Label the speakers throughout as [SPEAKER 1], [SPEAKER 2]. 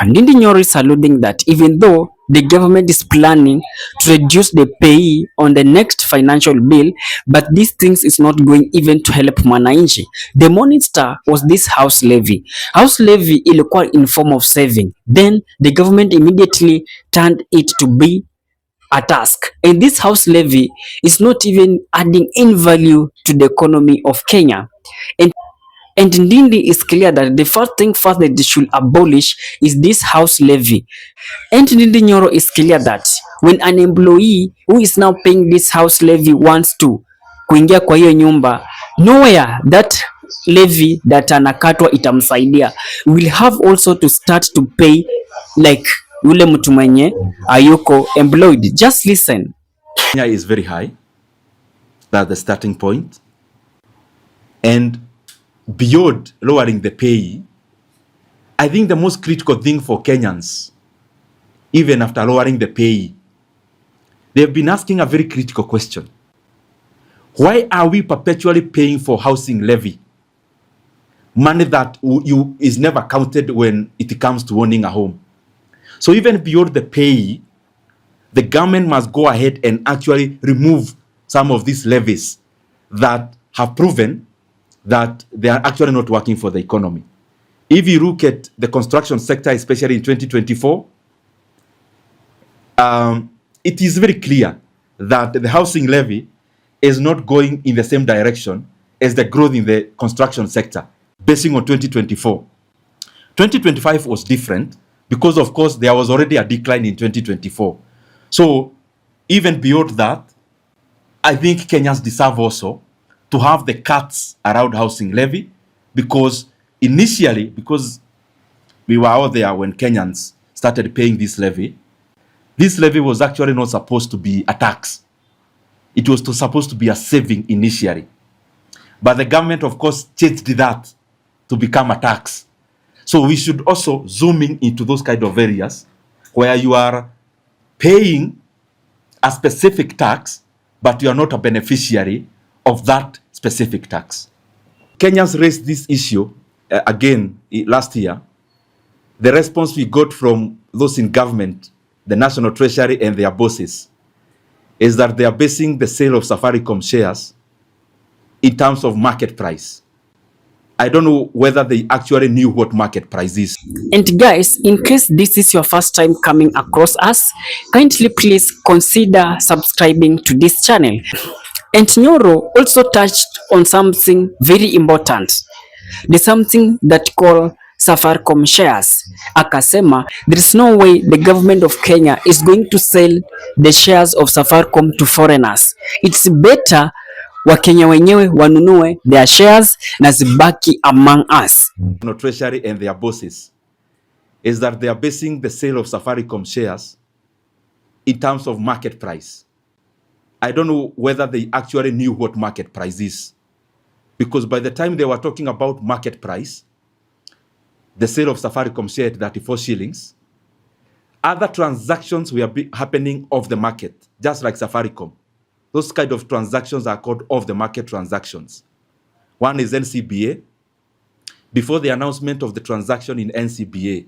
[SPEAKER 1] Ndindi Nyoro is alluding that even though the government is planning to reduce the pay on the next financial bill, but these things is not going even to help mwananchi. The morning star was this house levy. House levy ilikuwa in form of saving. Then the government immediately turned it to be a task. And this house levy is not even adding in value to the economy of Kenya. And Ndindi is clear that the first thing first that they should abolish is this house levy. And Ndindi Nyoro is clear that when an employee who is now paying this house levy wants to kuingia kwa hiyo nyumba, nowhere that levy that anakatwa itamsaidia. Will have also to start to pay like yule mtu mwenye ayuko employed. Just listen.
[SPEAKER 2] Kenya is very high. That's the starting point. And beyond lowering the pay, I think the most critical thing for Kenyans, even after lowering the pay, they've been asking a very critical question. Why are we perpetually paying for housing levy? Money that is never counted when it comes to owning a home. So even beyond the pay, the government must go ahead and actually remove some of these levies that have proven that they are actually not working for the economy. If you look at the construction sector, especially in 2024, it is very clear that the housing levy is not going in the same direction as the growth in the construction sector, basing on 2024. 2025 was different because, of course, there was already a decline in 2024. So even beyond that, I think Kenyans deserve also to have the cuts around housing levy, because initially, because we were out there when Kenyans started paying this levy was actually not supposed to be a tax. It was supposed to be a saving initially. But the government, of course, changed that to become a tax. So we should also zoom in into those kind of areas where you are paying a specific tax, but you are not a beneficiary of that specific tax. Kenyans raised this issue again last year. The response we got from those in government, the National Treasury and their bosses, is that they are basing the sale of Safaricom shares in terms of market price. I don't know whether they actually knew what market price is.
[SPEAKER 1] And guys, in case this is your first time coming across us, kindly please consider subscribing to this channel. And Nyoro also touched on something very important. The something that called Safaricom shares. Akasema, there is no way the government of Kenya is going to sell the shares of Safaricom to foreigners. It's better Wakenya wenyewe wanunue their shares na zibaki among us.
[SPEAKER 2] No Treasury and their bosses is that they are basing the sale of Safaricom shares in terms of market price. I don't know whether they actually knew what market price is, because by the time they were talking about market price, the sale of Safaricom share at 34 shillings, other transactions were happening off the market, just like Safaricom. Those kind of transactions are called off-the-market transactions. One is NCBA. Before the announcement of the transaction in NCBA,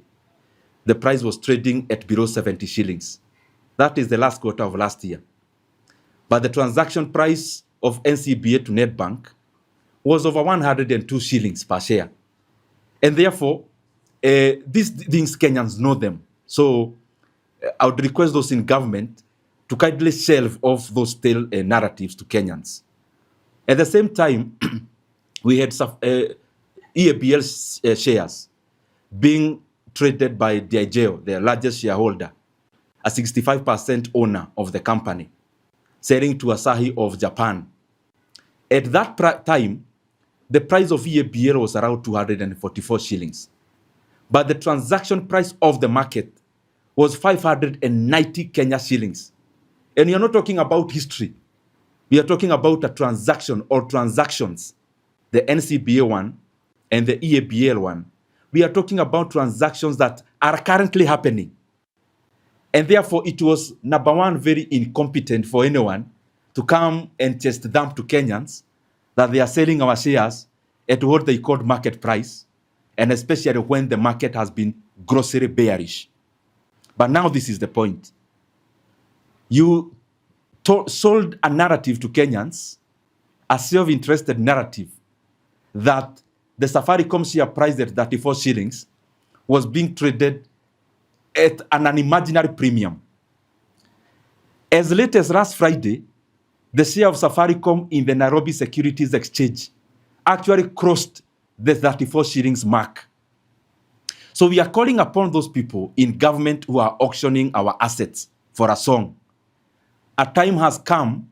[SPEAKER 2] the price was trading at below 70 shillings. That is the last quarter of last year. But the transaction price of NCBA to Netbank was over 102 shillings per share. And therefore, these things Kenyans know them. So I would request those in government to kindly shelve off those stale narratives to Kenyans. At the same time, we had EABL shares being traded by Diageo, their largest shareholder, a 65% owner of the company, selling to Asahi of Japan. At that time, the price of EABL was around 244 shillings. But the transaction price of the market was 590 Kenya shillings. And you're not talking about history. We are talking about a transaction or transactions, the NCBA one and the EABL one. We are talking about transactions that are currently happening. And therefore, it was, number one, very incompetent for anyone to come and just dump to Kenyans that they are selling our shares at what they called market price. and especially when the market has been grossly bearish. But now this is the point. You sold a narrative to Kenyans, a self-interested narrative, that the Safaricom share price at 34 shillings was being traded at an unimaginary premium. As late as last Friday, the share of Safaricom in the Nairobi Securities Exchange actually crossed the 34 shillings mark. So we are calling upon those people in government who are auctioning our assets for a song. A time has come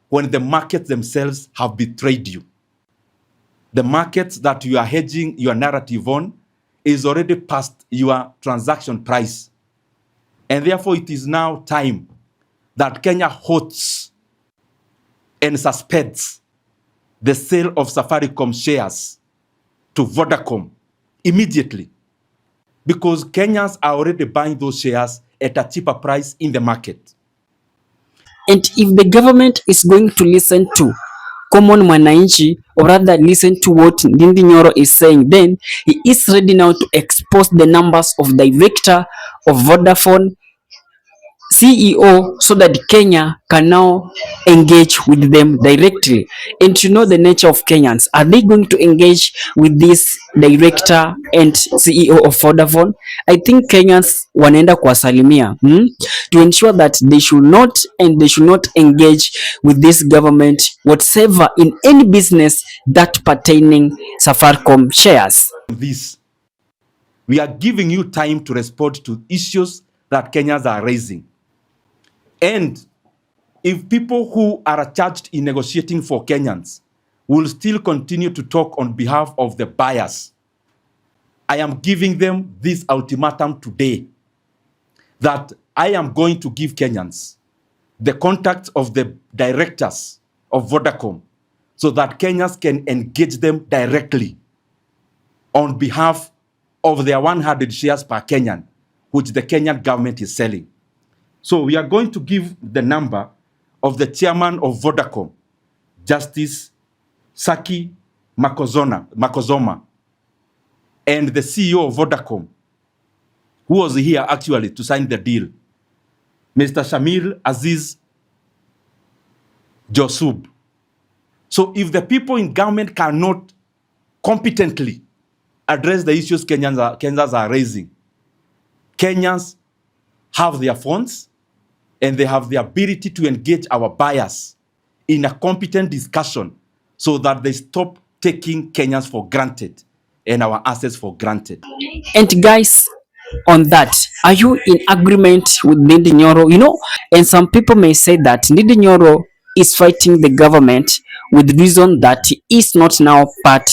[SPEAKER 2] when the markets themselves have betrayed you. The markets that you are hedging your narrative on is already past your transaction price. And therefore it is now time that Kenya halts and suspends the sale of Safaricom shares to Vodacom immediately, because Kenyans are already buying those shares at a cheaper price in the market.
[SPEAKER 1] And if the government is going to listen to common mwananchi, or rather listen to what Ndindi Nyoro is saying, then he is ready now to expose the numbers of director of Vodafone, CEO, so that Kenya can now engage with them directly. And you know the nature of Kenyans. Are they going to engage with this director and CEO of Vodafone? I think Kenyans wanaenda kuwasalimia to ensure that they should not engage with this government whatsoever in any business that pertaining Safaricom shares.
[SPEAKER 2] This, we are giving you time to respond to issues that Kenyans are raising. And if people who are charged in negotiating for Kenyans will still continue to talk on behalf of the buyers, I am giving them this ultimatum today, that I am going to give Kenyans the contact of the directors of Vodacom so that Kenyans can engage them directly on behalf of their 100 shares per Kenyan, which the Kenyan government is selling. So we are going to give the number of the chairman of Vodacom, Justice Saki Makozoma, and the CEO of Vodacom, who was here actually to sign the deal, Mr. Shamil Aziz Josub. So if the people in government cannot competently address the issues Kenyans are raising, Kenyans have their phones and they have the ability to engage our buyers in a competent discussion so that they stop taking Kenyans for granted and our assets for granted.
[SPEAKER 1] And guys, on that, are you in agreement with Ndindi Nyoro? You know, and some people may say that Ndindi Nyoro is fighting the government with reason that he is not now part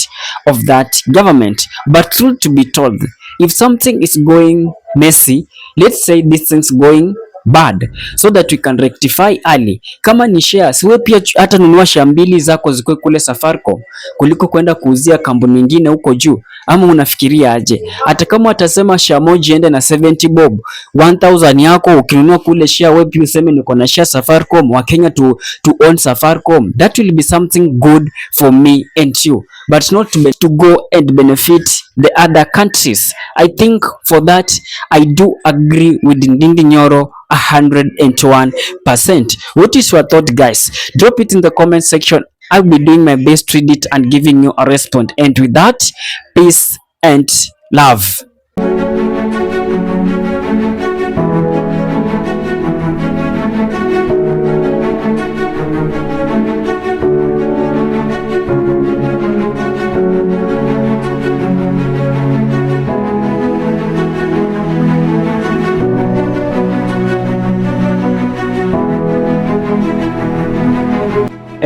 [SPEAKER 1] of that government. But truth to be told, if something is going messy, let's say this thing's going bad, so that we can rectify early. Kama ni shares, wewe pia hata nunua share mbili zako zikwe kule Safaricom kuliko kwenda kuuzia kampuni nyingine huko juu. Ama unafikiria aje? Hata kama atasema share moja ende na 70 bob, 1000 yako ukinunua kule share, wewe pia useme niko na share Safaricom, wa Kenya to own Safaricom. That will be something good for me and you, but not to go and benefit the other countries. I think for that I do agree with Ndindi Nyoro 101%. What is your thought, guys? Drop it in the comment section. I'll be doing my best to read it and giving you a response. And with that, peace and love.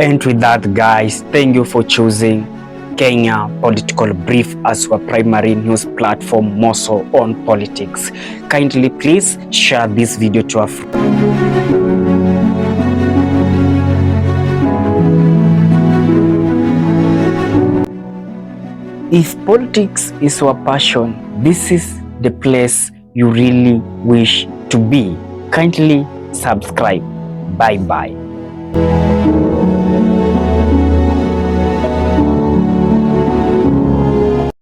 [SPEAKER 1] And with that, guys, thank you for choosing Kenya Political Brief as our primary news platform, more so on politics. Kindly please share this video to a friend. If politics is your passion, this is the place you really wish to be. Kindly subscribe. Bye bye.